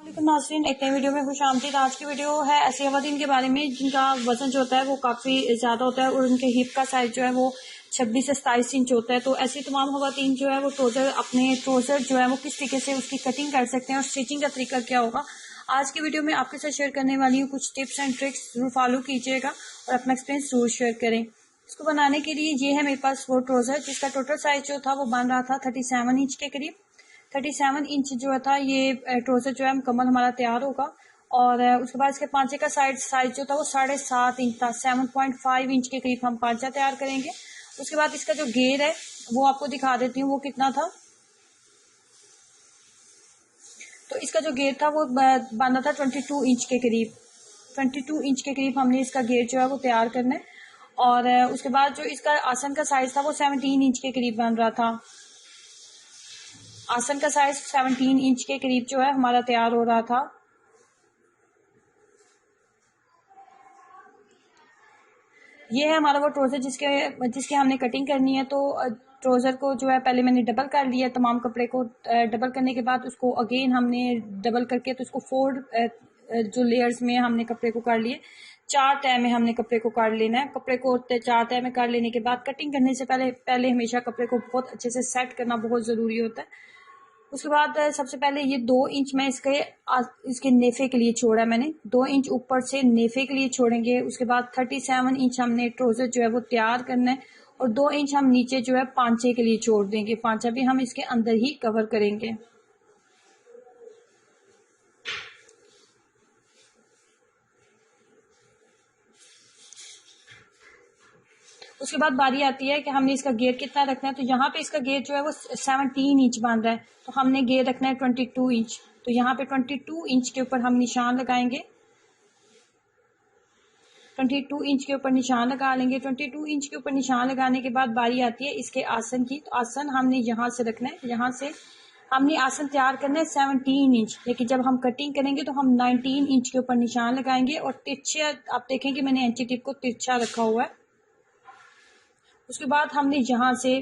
नाज़रीन, एक नई वीडियो में खुश आमदीद। आज की वीडियो है ऐसी ख़वातीन के बारे में जिनका वजन जो होता है वो काफ़ी ज़्यादा होता है और उनके हिप का साइज जो है वो 26 से 27 इंच होता है। तो ऐसी तमाम ख़वातीन जो है वो अपने ट्राउज़र जो है वो किस तरीके से उसकी कटिंग कर सकते हैं और स्टिचिंग का तरीका क्या होगा, आज की वीडियो में आपके साथ शेयर करने वाली हूँ। कुछ टिप्स एंड ट्रिक्स जरूर फॉलो कीजिएगा और अपना एक्सपीरियंस जरूर शेयर करें। इसको बनाने के लिए ये है मेरे पास वो ट्राउज़र जिसका टोटल साइज जो था वो बन रहा था 37 इंच के करीब। 37 इंच जो था ये ट्राउज़र जो है मुकम्मल हमारा तैयार होगा। और उसके बाद इसके पांचे का साइज जो था वो 7.5 इंच था। 7.5 इंच के करीब हम पांचा तैयार करेंगे। उसके बाद इसका जो घेर है वो आपको दिखा देती हूँ वो कितना था। तो इसका जो घेर था वो बांधा था 22 इंच के करीब। 22 इंच के करीब हमने इसका घेर जो है वो तैयार करना है। और उसके बाद जो इसका आसन का साइज था वो 17 इंच के करीब बन रहा था। आसन का साइज 17 इंच के करीब जो है हमारा तैयार हो रहा था। ये है हमारा वो ट्राउज़र जिसके हमने कटिंग करनी है। तो ट्राउज़र को जो है पहले मैंने डबल कर लिया। तमाम कपड़े को डबल करने के बाद उसको अगेन हमने डबल करके तो उसको 4 जो लेयर्स में हमने कपड़े को कर लिए। 4 तह में हमने कपड़े को काट लेना है। कपड़े को 4 तह में काट लेने के बाद कटिंग करने से पहले हमेशा कपड़े को बहुत अच्छे से सेट करना बहुत ज़रूरी होता है। उसके बाद सबसे पहले ये 2 इंच में इसके नेफे के लिए छोड़ा है। मैंने 2 इंच ऊपर से नेफे के लिए छोड़ेंगे। उसके बाद 37 इंच हमने ट्राउज़र जो है वो तैयार करना है और 2 इंच हम नीचे जो है पांचे के लिए छोड़ देंगे। पांचा भी हम इसके अंदर ही कवर करेंगे। उसके बाद बारी आती है कि हमने इसका घेर कितना रखना है। तो यहाँ पे इसका घेर जो है वो 17 इंच बन रहा है तो हमने घेर रखना है 22 इंच। तो यहाँ पे 22 इंच के ऊपर हम निशान लगाएंगे। 22 इंच के ऊपर निशान लगा लेंगे। 22 इंच के ऊपर निशान लगाने के बाद बारी आती है इसके आसन की। तो आसन हमने यहाँ से रखना है। यहाँ से हमने आसन तैयार करना है 17 इंच, लेकिन जब हम कटिंग करेंगे तो हम 19 इंच के ऊपर निशान लगाएंगे। और तिरछे आप देखें कि मैंने एंटी टिप को तिरछा रखा हुआ है। उसके बाद हमने यहाँ से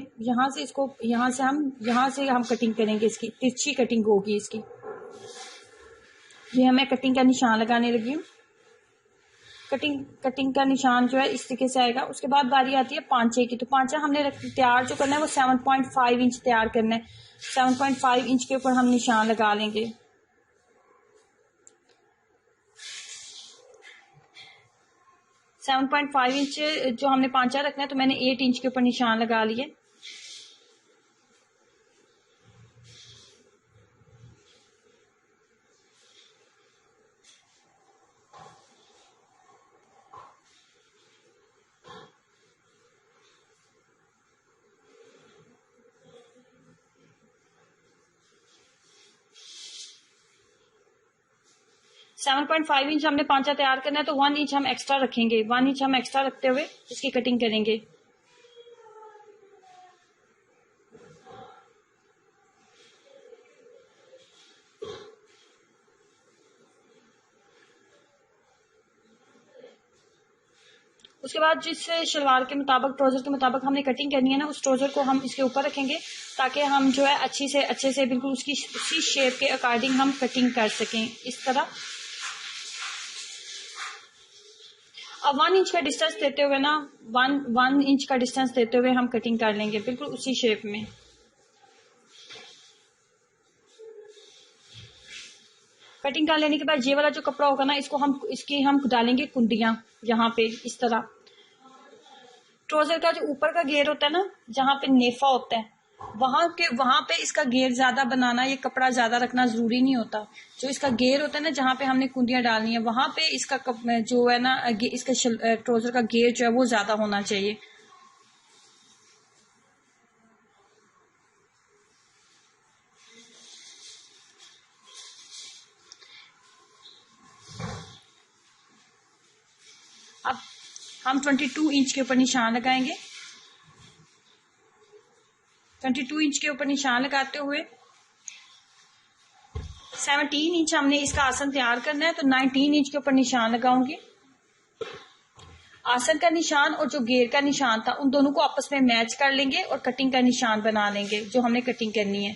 हम कटिंग करेंगे। इसकी तिरछी कटिंग होगी इसकी। ये मैं कटिंग का निशान लगाने लगी हूँ। कटिंग का निशान जो है इस तरीके से आएगा। उसके बाद बारी आती है पांचे की। तो पांचा हमने तैयार जो करना है वो 7.5 इंच तैयार करना है। 7.5 इंच के ऊपर हम निशान लगा लेंगे। 7.5 इंच जो हमने पांचा रखना है तो मैंने 8 इंच के ऊपर निशान लगा लिए। सेवन 7.5 इंच हमने पांचा तैयार करना है तो 1 इंच हम एक्स्ट्रा रखेंगे। 1 इंच हम एक्स्ट्रा रखते हुए इसकी कटिंग करेंगे। उसके बाद जिस शलवार के मुताबिक ट्राउज़र के मुताबिक हमने कटिंग करनी है ना, उस ट्राउज़र को हम इसके ऊपर रखेंगे ताकि हम जो है अच्छे से बिल्कुल उसी शेप के अकॉर्डिंग हम कटिंग कर सकें। इस तरह अब 1 इंच का डिस्टेंस देते हुए ना 1 इंच का डिस्टेंस देते हुए हम कटिंग कर लेंगे बिल्कुल उसी शेप में। कटिंग कर लेने के बाद ये वाला जो कपड़ा होगा ना इसकी हम डालेंगे कुंडियां यहाँ पे इस तरह। ट्राउज़र का जो ऊपर का घेर होता है ना, जहाँ पे नेफा होता है वहां पे इसका घेर ज्यादा बनाना, ये कपड़ा ज्यादा रखना जरूरी नहीं होता। जो इसका घेर होता है ना, जहाँ पे हमने कुंडियां डालनी है वहां पे इसका जो है ना इसका ट्राउज़र का घेर जो है वो ज्यादा होना चाहिए। अब हम 22 इंच के ऊपर निशान लगाएंगे। 22 इंच के ऊपर निशान लगाते हुए 17 इंच हमने इसका आसन तैयार करना है तो 19 इंच के ऊपर निशान लगाऊंगी। आसन का निशान और जो घेर का निशान था उन दोनों को आपस में मैच कर लेंगे और कटिंग का निशान बना लेंगे जो हमने कटिंग करनी है।